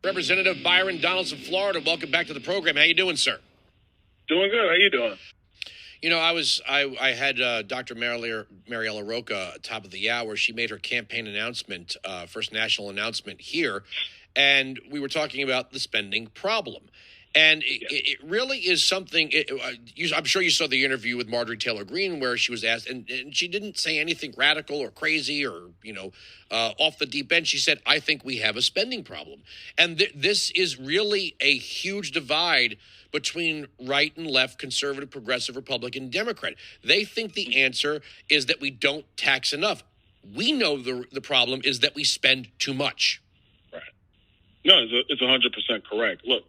Representative Byron Donalds of Florida, welcome back to the program. How you doing, sir? Doing good. How you doing? You know, I had Dr. Mariella Roca top of the hour. She made her campaign announcement, first national announcement here, and we were talking about the spending problem. And it really is something. I'm sure you saw the interview with Marjorie Taylor Greene where she was asked, and she didn't say anything radical or crazy or off the deep end. She said, "I think we have a spending problem," and this is really a huge divide between right and left, conservative, progressive, Republican, Democrat. They think the answer is that we don't tax enough. We know the problem is that we spend too much. Right. No, it's 100% correct. Look.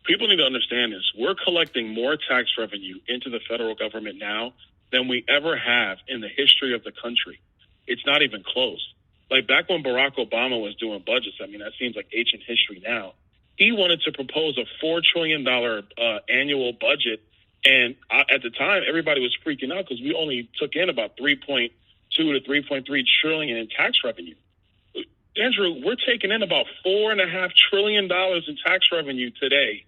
People need to understand this. We're collecting more tax revenue into the federal government now than we ever have in the history of the country. It's not even close. Like back when Barack Obama was doing budgets, I mean, that seems like ancient history now. He wanted to propose a $4 trillion annual budget. And at the time, everybody was freaking out because we only took in about 3.2 to 3.3 trillion in tax revenue. Andrew, we're taking in about $4.5 trillion in tax revenue today.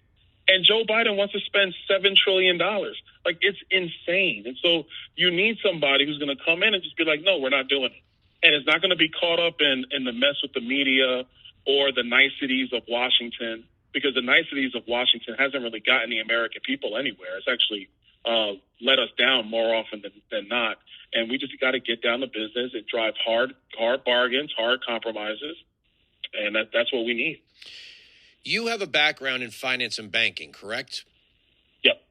And Joe Biden wants to spend $7 trillion. Like, it's insane. And so you need somebody who's going to come in and just be like, no, we're not doing it. And it's not going to be caught up in the mess with the media or the niceties of Washington, because the niceties of Washington hasn't really gotten the American people anywhere. It's actually let us down more often than not. And we just got to get down to business and drive hard bargains, hard compromises. And that's what we need. You have a background in finance and banking, correct? Yep.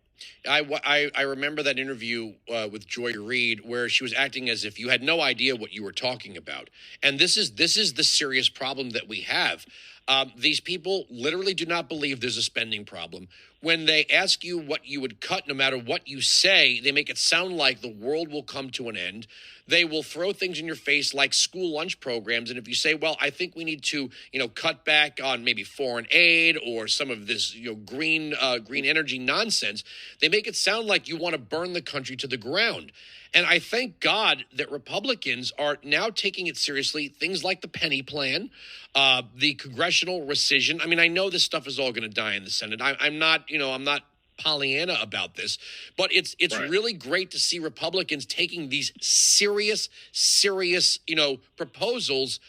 I remember that interview with Joy Reid where she was acting as if you had no idea what you were talking about. And this is the serious problem that we have. These people literally do not believe there's a spending problem. When they ask you what you would cut, no matter what you say, they make it sound like the world will come to an end. They will throw things in your face like school lunch programs. And if you say, well, I think we need to, cut back on maybe foreign aid or some of this, green energy nonsense, they make it sound like you want to burn the country to the ground. And I thank God that Republicans are now taking it seriously. Things like the penny plan, the congressional rescission. I mean, I know this stuff is all going to die in the Senate. I'm not Pollyanna about this, but it's right. Really great to see Republicans taking these serious, proposals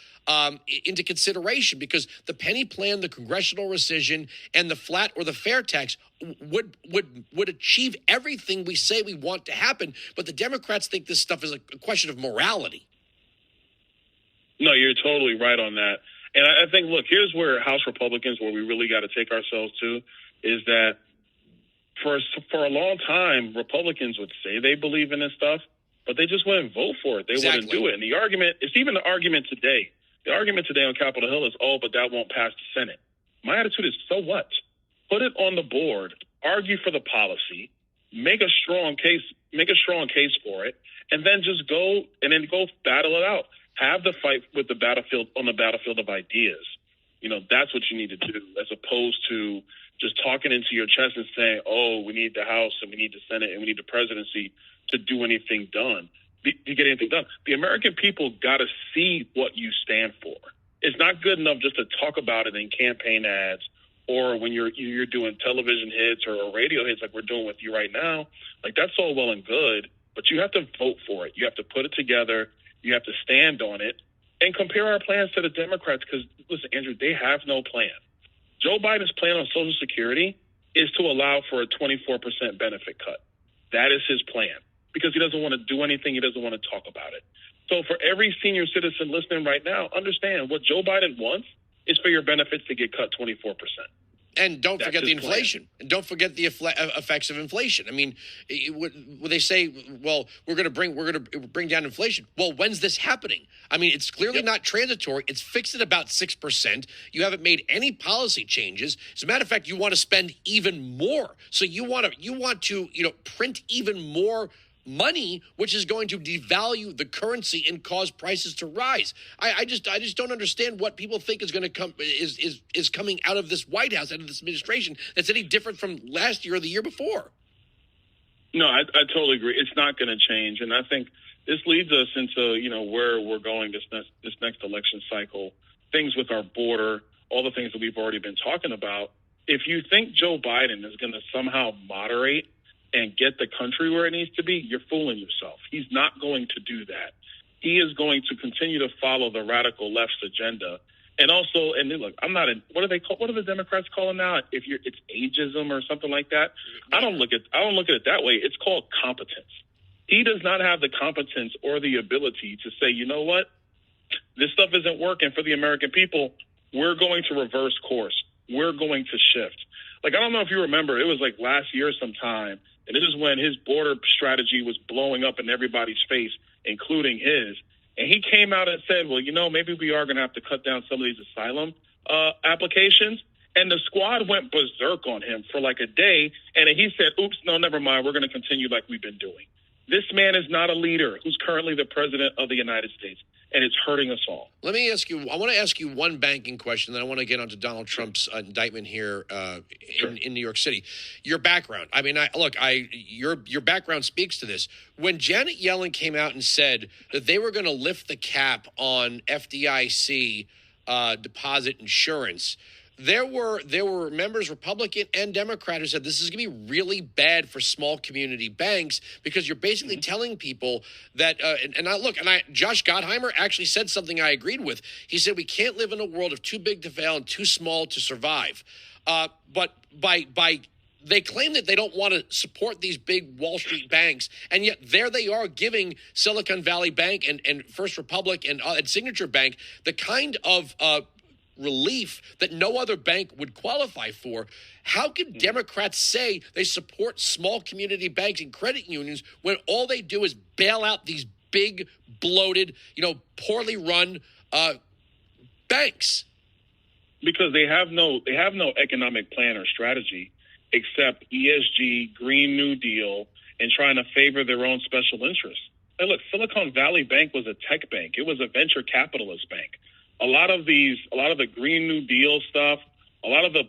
into consideration, because the penny plan, the congressional rescission, and the flat or the fair tax would achieve everything we say we want to happen. But the Democrats think this stuff is a question of morality. No, you're totally right on that. And I think, look, here's where House Republicans, where we really got to take ourselves to, is that for a long time, Republicans would say they believe in this stuff, but they just wouldn't vote for it. They wouldn't do it. And the argument, it's even the argument today. The argument today on Capitol Hill is, but that won't pass the Senate. My attitude is, so what? Put it on the board, argue for the policy, make a strong case for it, and then just go battle it out. Have the fight with the battlefield on the battlefield of ideas. That's what you need to do, as opposed to just talking into your chest and saying, we need the House and we need the Senate and we need the presidency to do anything done, to get anything done. The American people got to see what you stand for. It's not good enough just to talk about it in campaign ads or when you're doing television hits or radio hits like we're doing with you right now. Like, that's all well and good, but you have to vote for it. You have to put it together. You have to stand on it and compare our plans to the Democrats, because, listen, Andrew, they have no plan. Joe Biden's plan on Social Security is to allow for a 24% benefit cut. That is his plan, because he doesn't want to do anything. He doesn't want to talk about it. So for every senior citizen listening right now, understand what Joe Biden wants is for your benefits to get cut 24%. And don't forget the inflation. And don't forget the effects of inflation. I mean, when they say, well, we're going to bring down inflation. Well, when's this happening? I mean, it's clearly not transitory. It's fixed at about 6%. You haven't made any policy changes. As a matter of fact, you want to spend even more. So you want to print even more money, which is going to devalue the currency and cause prices to rise. I just don't understand what people think is going to come is coming out of this White House, out of this administration, that's any different from last year or the year before. No, I totally agree. It's not going to change, and I think this leads us into where we're going this next election cycle. Things with our border, all the things that we've already been talking about. If you think Joe Biden is going to somehow moderate and get the country where it needs to be, you're fooling yourself. He's not going to do that. He is going to continue to follow the radical left's agenda. And also, and look, I'm not in, what are the Democrats calling now? It's ageism or something like that. I don't look at it that way. It's called competence. He does not have the competence or the ability to say, you know what? This stuff isn't working for the American people. We're going to reverse course. We're going to shift. Like, I don't know if you remember, it was like last year sometime, and this is when his border strategy was blowing up in everybody's face, including his. And he came out and said, well, you know, maybe we are going to have to cut down some of these asylum applications. And the squad went berserk on him for like a day. And he said, oops, no, never mind. We're going to continue like we've been doing. This man is not a leader who's currently the president of the United States, and it's hurting us all. Let me ask you, I want to ask you one banking question, then I want to get onto Donald Trump's indictment here in New York City. Your background. I mean, your background speaks to this. When Janet Yellen came out and said that they were going to lift the cap on FDIC deposit insurance, there were members, Republican and Democrat, who said this is going to be really bad for small community banks because you're basically telling people that. Josh Gottheimer actually said something I agreed with. He said we can't live in a world of too big to fail and too small to survive. But they claim that they don't want to support these big Wall Street banks, and yet there they are giving Silicon Valley Bank and First Republic and Signature Bank the kind of relief that no other bank would qualify for. How can Democrats say they support small community banks and credit unions when all they do is bail out these big, bloated, poorly run banks? Because they have no economic plan or strategy except ESG, Green New Deal, and trying to favor their own special interests. Hey, look, Silicon Valley Bank was a tech bank. It was a venture capitalist bank. A lot of the Green New Deal stuff, a lot of the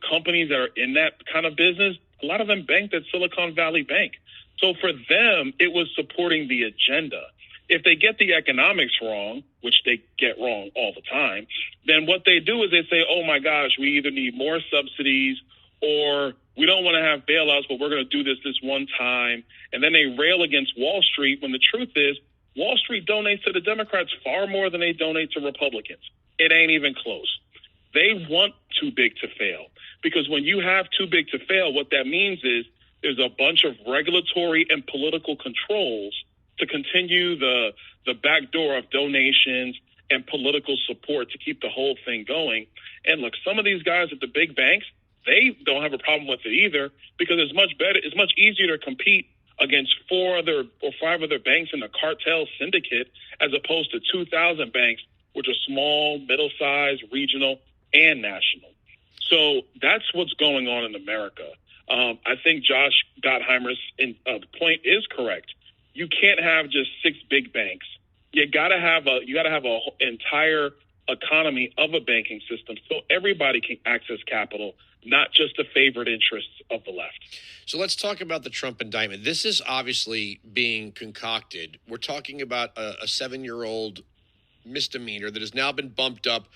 companies that are in that kind of business, a lot of them banked at Silicon Valley Bank. So for them, it was supporting the agenda. If they get the economics wrong, which they get wrong all the time, then what they do is they say, oh my gosh, we either need more subsidies or we don't want to have bailouts, but we're going to do this one time. And then they rail against Wall Street when the truth is Wall Street donates to the Democrats far more than they donate to Republicans. It ain't even close. They want too big to fail, because when you have too big to fail, what that means is there's a bunch of regulatory and political controls to continue the backdoor of donations and political support to keep the whole thing going. And look, some of these guys at the big banks, they don't have a problem with it either, because it's much easier to compete against 4 or 5 other banks in the cartel syndicate as opposed to 2,000 banks, which are small, middle-sized, regional, and national. So that's what's going on in America. I think Josh Gottheimer's point is correct. You can't have just 6 big banks. You gotta have a entire economy of a banking system so everybody can access capital, not just the favored interests of the left. So let's talk about the Trump indictment. This is obviously being concocted. We're talking about a 7-year-old misdemeanor that has now been bumped up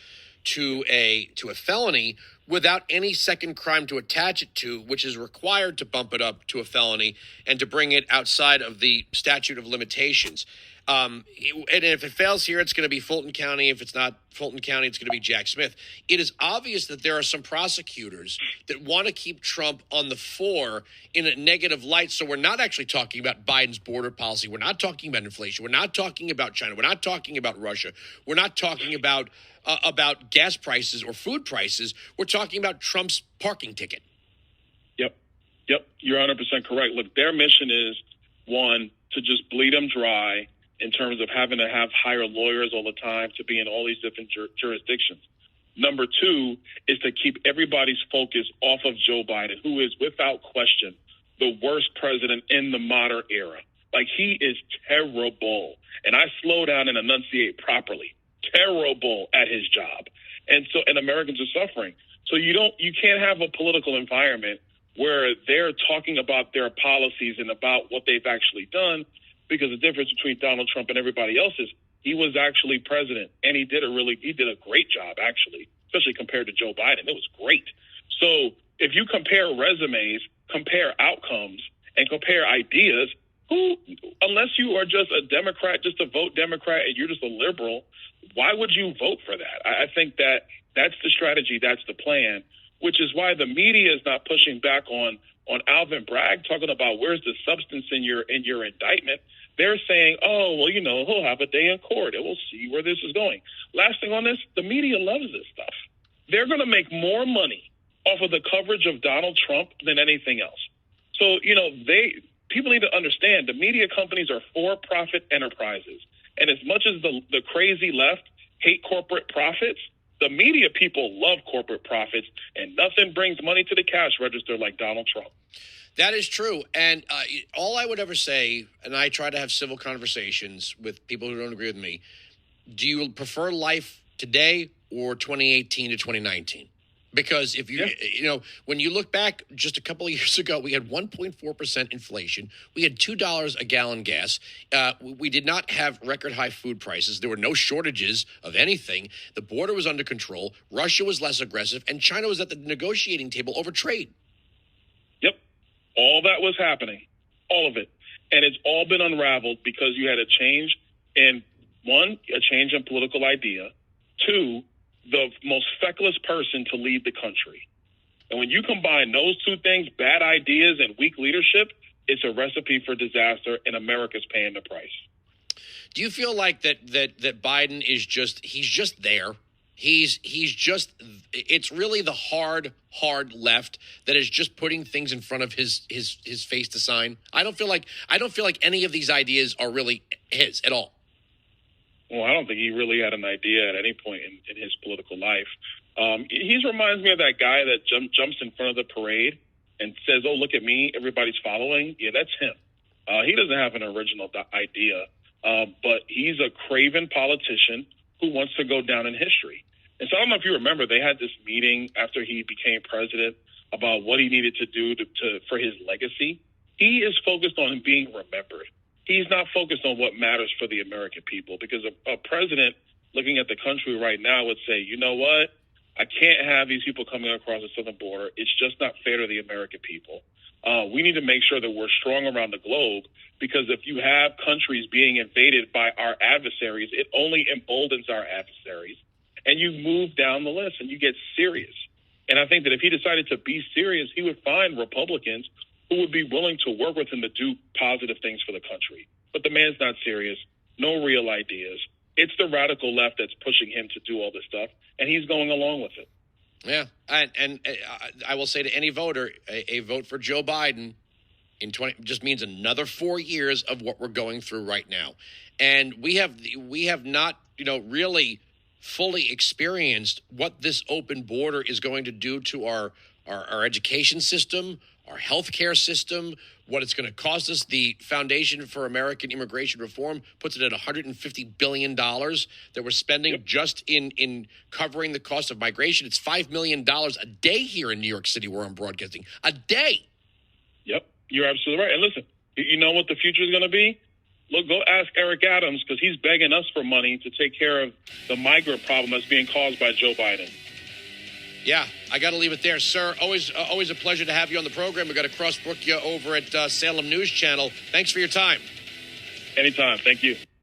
to a felony without any second crime to attach it to, which is required to bump it up to a felony and to bring it outside of the statute of limitations. And if it fails here, it's going to be Fulton County. If it's not Fulton County, it's going to be Jack Smith. It is obvious that there are some prosecutors that want to keep Trump on the fore in a negative light. So we're not actually talking about Biden's border policy. We're not talking about inflation. We're not talking about China. We're not talking about Russia. We're not talking about gas prices or food prices. We're talking about Trump's parking ticket. Yep. You're 100% correct. Look, their mission is, one, to just bleed them dry in terms of having to have hire lawyers all the time to be in all these different jurisdictions. Number 2 is to keep everybody's focus off of Joe Biden, who is without question the worst president in the modern era. Like, he is terrible. And I slow down and enunciate properly. Terrible at his job. And Americans are suffering. So you can't have a political environment where they're talking about their policies and about what they've actually done, because the difference between Donald Trump and everybody else is he was actually president, and he did a great job, actually, especially compared to Joe Biden. It was great. So if you compare resumes, compare outcomes, and compare ideas, unless you are just a Democrat, just a vote Democrat, and you're just a liberal, why would you vote for that? I think that's the strategy, that's the plan, which is why the media is not pushing back on Alvin Bragg, talking about where's the substance in your indictment. They're saying, oh, well, he'll have a day in court and we'll see where this is going. Last thing on this, the media loves this stuff. They're going to make more money off of the coverage of Donald Trump than anything else. So, people need to understand the media companies are for-profit enterprises. And as much as the crazy left hate corporate profits, the media people love corporate profits, and nothing brings money to the cash register like Donald Trump. That is true. And all I would ever say, and I try to have civil conversations with people who don't agree with me, do you prefer life today or 2018 to 2019? Because if when you look back just a couple of years ago, we had 1.4% inflation. We had $2 a gallon gas. We did not have record high food prices. There were no shortages of anything. The border was under control. Russia was less aggressive, and China was at the negotiating table over trade. Yep. All that was happening, all of it. And it's all been unraveled because you had a change in, one, a change in political idea, two, the most feckless person to lead the country. And when you combine those two things, bad ideas and weak leadership, it's a recipe for disaster, and America's paying the price. Do you feel like that Biden is he's just there? He's just, it's really the hard left that is just putting things in front of his face to sign. I don't feel like any of these ideas are really his at all. Well, I don't think he really had an idea at any point in his political life. He reminds me of that guy that jumps in front of the parade and says, oh, look at me, everybody's following. Yeah, that's him. He doesn't have an original idea, but he's a craven politician who wants to go down in history. And so I don't know if you remember, they had this meeting after he became president about what he needed to do for his legacy. He is focused on being remembered. He's not focused on what matters for the American people, because a president looking at the country right now would say, you know what? I can't have these people coming across the southern border. It's just not fair to the American people. We need to make sure that we're strong around the globe, because if you have countries being invaded by our adversaries, it only emboldens our adversaries. And you move down the list and you get serious. And I think that if he decided to be serious, he would find Republicans who would be willing to work with him to do positive things for the country. But the man's not serious, no real ideas. It's the radical left that's pushing him to do all this stuff, and he's going along with it. Yeah, and I will say to any voter, a vote for Joe Biden in 20 just means another 4 years of what we're going through right now. And we have not, really fully experienced what this open border is going to do to our education system, our healthcare system, what it's going to cost us. The Foundation for American Immigration Reform puts it at $150 billion that we're spending just in covering the cost of migration. It's $5 million a day here in New York City where I'm broadcasting. A day. Yep, you're absolutely right. And listen, you know what the future is going to be? Look, go ask Eric Adams, because he's begging us for money to take care of the migrant problem that's being caused by Joe Biden. Yeah, I got to leave it there, sir. Always a pleasure to have you on the program. We got to cross-book you over at Salem News Channel. Thanks for your time. Anytime. Thank you.